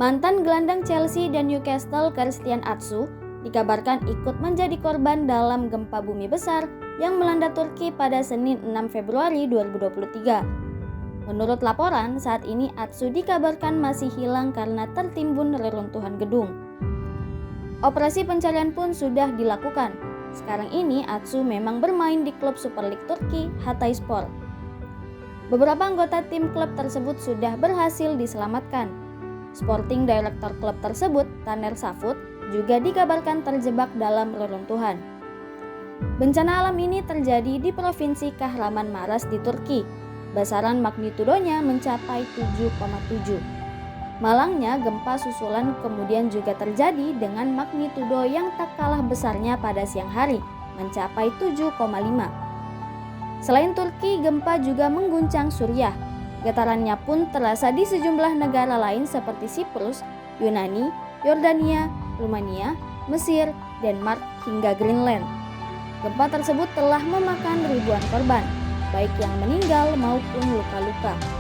Mantan gelandang Chelsea dan Newcastle Christian Atsu dikabarkan ikut menjadi korban dalam gempa bumi besar yang melanda Turki pada Senin 6 Februari 2023. Menurut laporan, saat ini Atsu dikabarkan masih hilang karena tertimbun reruntuhan gedung. Operasi pencarian pun sudah dilakukan. Sekarang ini Atsu memang bermain di klub Super League Turki, Hatayspor. Beberapa anggota tim klub tersebut sudah berhasil diselamatkan. Sporting Director klub tersebut, Taner Safut, juga dikabarkan terjebak dalam reruntuhan. Bencana alam ini terjadi di Provinsi Kahramanmaraş di Turki. Besaran magnitudonya mencapai 7,7. Malangnya, gempa susulan kemudian juga terjadi dengan magnitudo yang tak kalah besarnya pada siang hari, mencapai 7,5. Selain Turki, gempa juga mengguncang Suriah. Getarannya pun terasa di sejumlah negara lain seperti Siprus, Yunani, Yordania, Rumania, Mesir, Denmark, hingga Greenland. Gempa tersebut telah memakan ribuan korban, baik yang meninggal maupun luka-luka.